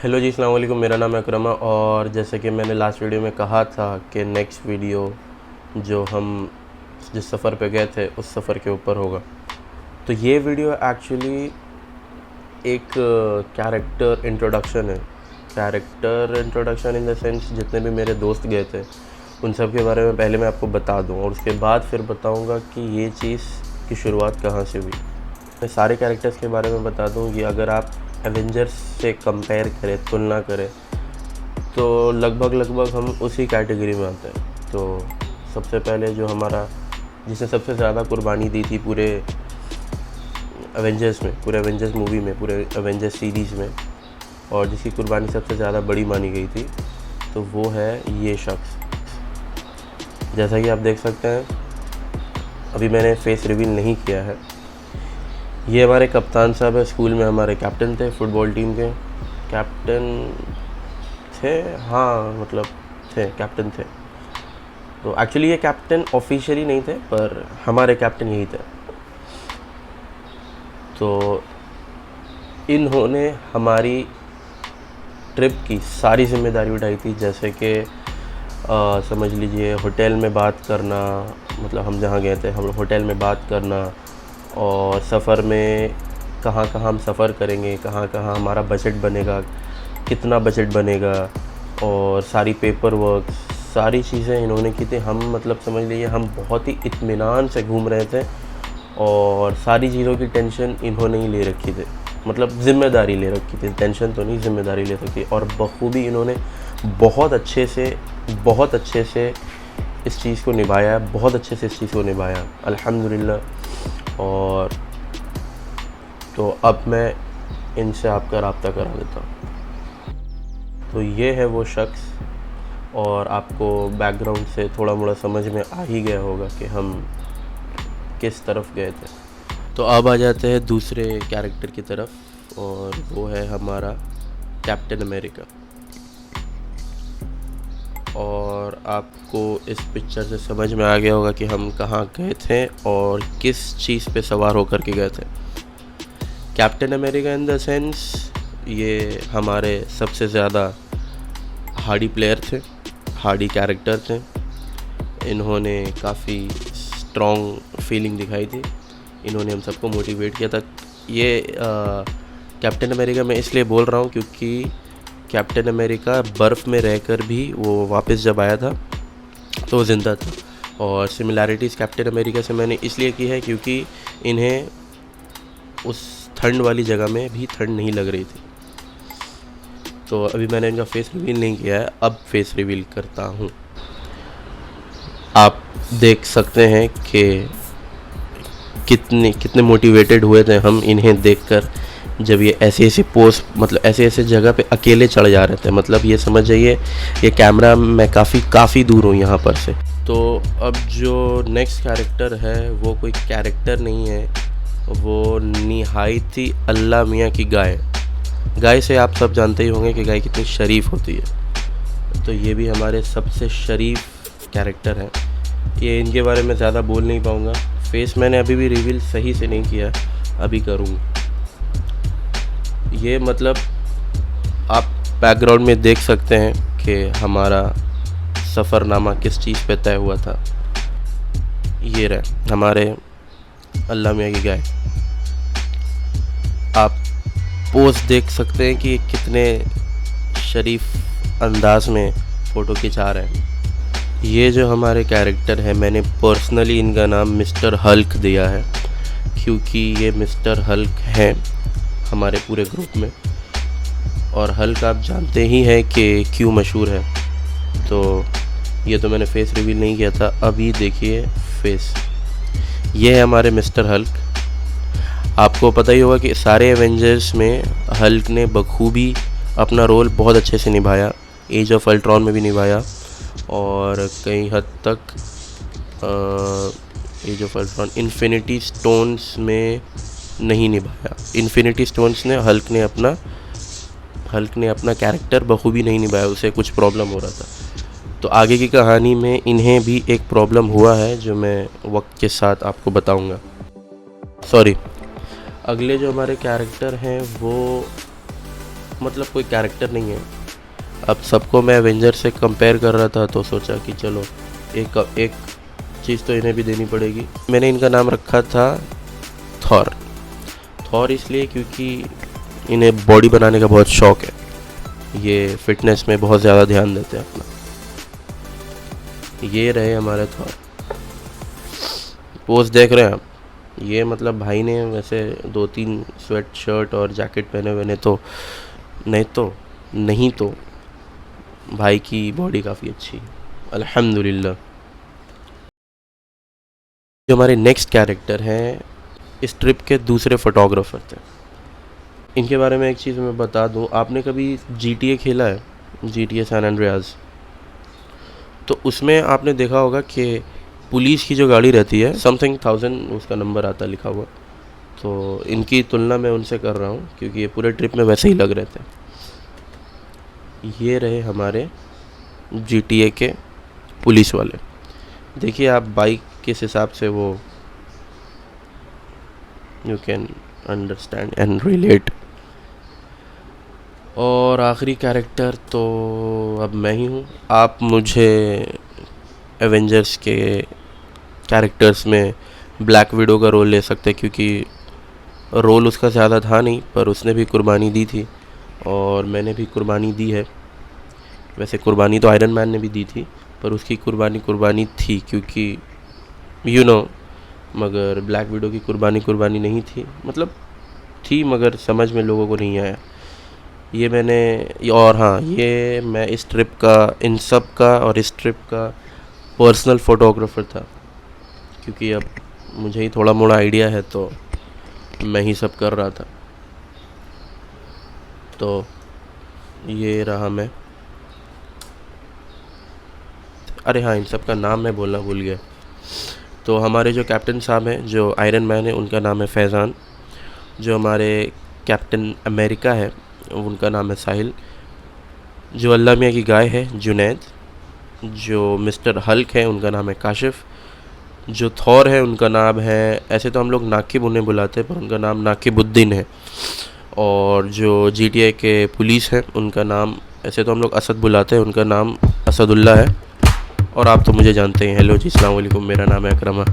Hello जी, अस्सलाम वालेकुम। मेरा नाम है अकरमा और जैसे कि मैंने लास्ट वीडियो में कहा था कि नेक्स्ट वीडियो जो हम जिस सफ़र पे गए थे उस सफ़र के ऊपर होगा। तो ये वीडियो एक्चुअली एक कैरेक्टर इंट्रोडक्शन है। Character introduction in the sense जितने भी मेरे दोस्त गए थे उन सब के बारे में पहले मैं आपको बता दूं और उसके बाद फिर बताऊंगा कि ये चीज़ की शुरुआत कहाँ से हुई। मैं सारे कैरेक्टर्स के बारे में बता दूं कि अगर आप एवेंजर्स से कंपेयर करें, तुलना करें, तो लगभग हम उसी कैटेगरी में आते हैं। तो सबसे पहले जो हमारा जिसने सबसे ज़्यादा कुर्बानी दी थी पूरे एवेंजर्स में, पूरे एवेंजर्स मूवी में, पूरे एवेंजर्स सीरीज़ में, और जिसकी कुर्बानी सबसे ज़्यादा बड़ी मानी गई थी, तो वो है ये शख्स। जैसा कि आप देख सकते हैं, अभी मैंने फेस रिवील नहीं किया है। ये हमारे कप्तान साहब है, स्कूल में हमारे कैप्टन थे, फुटबॉल टीम के कैप्टन थे। हाँ, मतलब थे, कैप्टन थे। तो एक्चुअली ये कैप्टन ऑफिशियली नहीं थे, पर हमारे कैप्टन यही थे। तो इन्होंने हमारी ट्रिप की सारी जिम्मेदारी उठाई थी। जैसे कि समझ लीजिए होटल में बात करना, मतलब हम जहाँ गए थे हम होटल में बात करना, और सफ़र में कहाँ कहाँ हम सफ़र करेंगे, कहाँ कहाँ हमारा बजट बनेगा, कितना बजट बनेगा, और सारी पेपर वर्क, सारी चीज़ें इन्होंने की थी। हम मतलब समझ लीजिए हम बहुत ही इत्मीनान से घूम रहे थे और सारी चीज़ों की टेंशन इन्होंने ही ले रखी थी। मतलब ज़िम्मेदारी ले रखी थी, टेंशन तो नहीं, ज़िम्मेदारी ले रखी। और बखूबी इन्होंने बहुत अच्छे से इस चीज़ को निभाया, बहुत अच्छे से इस चीज़ को निभाया, अल्हम्दुलिल्लाह। और तो अब मैं इनसे आपका रब्ता करा देता हूँ। तो ये है वो शख्स, और आपको बैकग्राउंड से थोड़ा मोड़ा समझ में आ ही गया होगा कि हम किस तरफ गए थे। तो अब आ जाते हैं दूसरे कैरेक्टर की तरफ, और वो है हमारा कैप्टन अमेरिका। और आपको इस पिक्चर से समझ में आ गया होगा कि हम कहाँ गए थे और किस चीज़ पे सवार होकर के गए थे। Captain America in the sense ये हमारे सबसे ज़्यादा हार्डी प्लेयर थे, हार्डी कैरेक्टर थे। इन्होंने काफ़ी स्ट्रॉन्ग फीलिंग दिखाई थी, इन्होंने हम सबको मोटिवेट किया था। ये कैप्टन अमेरिका मैं इसलिए बोल रहा हूँ क्योंकि कैप्टन अमेरिका बर्फ़ में रहकर भी वो वापस जब आया था तो वो ज़िंदा था। और सिमिलैरिटीज़ कैप्टन अमेरिका से मैंने इसलिए की है क्योंकि इन्हें उस ठंड वाली जगह में भी ठंड नहीं लग रही थी। तो अभी मैंने इनका फेस रिवील नहीं किया है, अब फेस रिवील करता हूँ। आप देख सकते हैं कि कितने मोटिवेटेड हुए थे हम इन्हें देखकर, जब ये ऐसी पोस्ट, मतलब ऐसे जगह पे अकेले चढ़ जा रहे थे। मतलब ये समझ जाइए ये कैमरा मैं काफ़ी दूर हूँ यहाँ पर से। तो अब जो नेक्स्ट कैरेक्टर है वो कोई कैरेक्टर नहीं है, वो निहायती अल्लाह मियाँ की गाय से आप सब जानते ही होंगे कि गाय कितनी शरीफ होती है। तो ये भी हमारे सबसे शरीफ कैरेक्टर हैं। ये इनके बारे में ज़्यादा बोल नहीं पाऊँगा, फेस मैंने अभी भी रिवील सही से नहीं किया, अभी करूँगा। ये मतलब आप बैकग्राउंड में देख सकते हैं कि हमारा सफ़रनामा किस चीज़ पे तय हुआ था। ये रहे हमारे अल्लाह मियाँ की गाय। आप पोस्ट देख सकते हैं कि कितने शरीफ अंदाज में फ़ोटो खिंचा रहे हैं। ये जो हमारे कैरेक्टर है, मैंने पर्सनली इनका नाम मिस्टर हल्क दिया है क्योंकि ये मिस्टर हल्क हैं हमारे पूरे ग्रुप में। और हल्क आप जानते ही हैं कि क्यों मशहूर है। तो ये तो मैंने फेस रिवील नहीं किया था, अभी देखिए फेस। ये है हमारे मिस्टर हल्क। आपको पता ही होगा कि सारे एवेंजर्स में हल्क ने बखूबी अपना रोल बहुत अच्छे से निभाया, एज ऑफ अल्ट्रॉन में भी निभाया, और कई हद तक age of Ultron, infinity stones में नहीं निभाया। इन्फिनिटी स्टोन्स ने हल्क ने अपना कैरेक्टर बखूबी नहीं निभाया, उसे कुछ प्रॉब्लम हो रहा था। तो आगे की कहानी में इन्हें भी एक प्रॉब्लम हुआ है जो मैं वक्त के साथ आपको बताऊंगा। अगले जो हमारे कैरेक्टर हैं वो मतलब कोई कैरेक्टर नहीं है। अब सबको मैं एवेंजर से कंपेयर कर रहा था तो सोचा कि चलो एक चीज़ तो इन्हें भी देनी पड़ेगी। मैंने इनका नाम रखा था थॉर। थॉर इसलिए क्योंकि इन्हें बॉडी बनाने का बहुत शौक़ है, ये फिटनेस में बहुत ज़्यादा ध्यान देते हैं अपना। ये रहे हमारे थॉर। पोज देख रहे हैं आप, ये मतलब भाई ने वैसे 2-3 स्वेट शर्ट और जैकेट पहने हुए ने तो नहीं तो भाई की बॉडी काफ़ी अच्छी है अल्हम्दुलिल्लाह। जो हमारे नेक्स्ट कैरेक्टर हैं, इस ट्रिप के दूसरे फोटोग्राफर थे। इनके बारे में एक चीज़ मैं बता दूं, आपने कभी GTA खेला है, GTA सैन एंड्रियास? तो उसमें आपने देखा होगा कि पुलिस की जो गाड़ी रहती है समथिंग 1000 उसका नंबर आता लिखा हुआ। तो इनकी तुलना मैं उनसे कर रहा हूँ क्योंकि ये पूरे ट्रिप में वैसे ही लग रहे थे। ये रहे हमारे GTA के पुलिस वाले। देखिए आप बाइक किस हिसाब से वो you can understand and relate. और आखिरी कैरेक्टर तो अब मैं ही हूँ। आप मुझे एवेंजर्स के कैरेक्टर्स में ब्लैक विडो का रोल ले सकते क्योंकि रोल उसका ज़्यादा था नहीं, पर उसने भी कुर्बानी दी थी और मैंने भी कुर्बानी दी है। वैसे कुर्बानी तो आयरन मैन ने भी दी थी, पर उसकी कुर्बानी थी क्योंकि मगर ब्लैक विडो की कुर्बानी नहीं थी, मतलब थी मगर समझ में लोगों को नहीं आया। ये मैं इस ट्रिप का, इन सब का और इस ट्रिप का पर्सनल फ़ोटोग्राफ़र था क्योंकि अब मुझे ही थोड़ा मोड़ा आइडिया है तो मैं ही सब कर रहा था। तो ये रहा मैं। अरे हाँ, इन सब का नाम मैं बोलना भूल गया। तो हमारे जो कैप्टन साहब हैं, जो आयरन मैन है, उनका नाम है फैज़ान। जो हमारे कैप्टन अमेरिका है उनका नाम है साहिल। जो अल्लाह मियाँ की गाय है जुनैद। जो मिस्टर हल्क है उनका नाम है काशिफ़। जो थॉर है उनका नाम है, ऐसे तो हम लोग नाकिब उन्हें बुलाते हैं पर उनका नाम नाकिबुद्दीन है। और जो GTA के पुलिस हैं उनका नाम, ऐसे तो हम लोग असद बुलाते हैं, उनका नाम असदुल्ला है। और आप तो मुझे जानते हैं। हेलो जी, अस्सलाम वालेकुम, मेरा नाम है अकरमा।